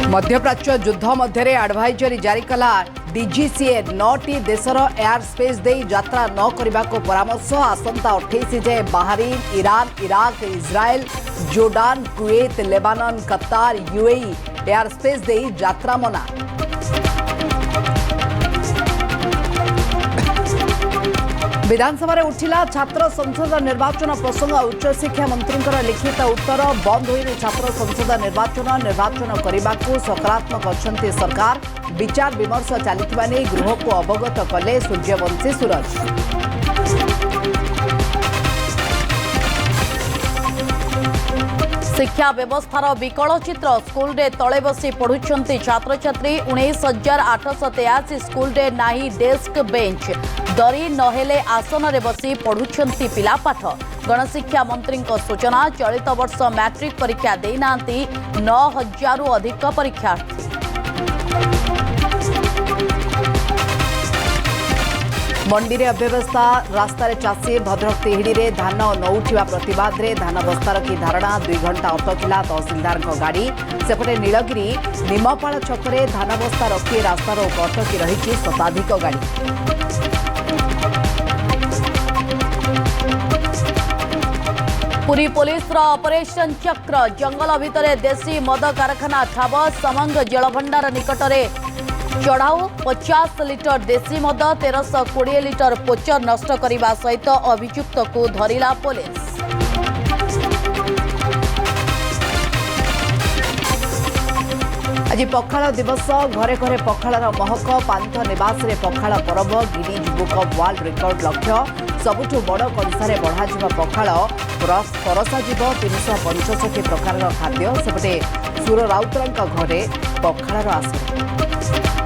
मध्यप्राच्य युद्ध मध्य एडवाइजरी जारी कला डीजीसीए 9टी देशर एयर स्पेस दे यात्रा न करने को परामर्श। आसंता 28 जाए Bahrain, Iran, Iraq, Israel, Jordan, Kuwait, Lebanon, कतार, यूएई एयर स्पेस दे यात्रा मना। विधानसभा उठिला छात्र संसद निर्वाचन प्रसंग। उच्च शिक्षा मंत्री लिखित उत्तर बंद होने छात्र संसद निर्वाचन करने को सकारात्मक अच्छी सरकार। विचार विमर्श चलता नहीं गृह को अवगत कले सूर्यवंशी सूरज। शिक्षा व्यवस्थार विकल चित्र। स्कूल रे तले बसी पढ़ुछंती छात्र छात्री। 19,883 स्कूल रे नाही डेस्क बेंच। दरी नहेले आसन रे बसी पढ़ुछंती पिला पाठ। गणशिक्षा मंत्री सूचना। चलित वर्ष मैट्रिक परीक्षा देना 9,000 अधिक परीक्षार्थी। मंडी रे अव्यवस्था। रास्तार चाषी भद्रक तिहिड़ी धान नौठा प्रतिवाद रे धान बस्ता रखी धारणा। 2 घंटा अटकिला तहसिलदार गाड़ी। सेपटे नीलगिरी निमपाड़ छकरे धान बस्ता रखी रास्तार अटकी रही शताधिक गाड़ी। पुरी पुलिस ऑपरेशन चक्र। जंगल भितर देशी मद कारखाना ठाब। समंग जलभंडार निकटरे चढ़ाऊ। 50 लिटर देशी मद 1320 लिटर पोचर नष्ट करने सहित अभियुक्त को धरिला पुलिस। आज पखाल दिवस। घरे घरे पखालर महक। पांथ निवास रे पखाल पर्व Guinness book of world record लक्ष्य। सबुठु बड़ कंसारे बढ़ा पखाल परसा 365 प्रकार खाद्य। सेपटे सुर राउतरांका घरे पखालर आसन।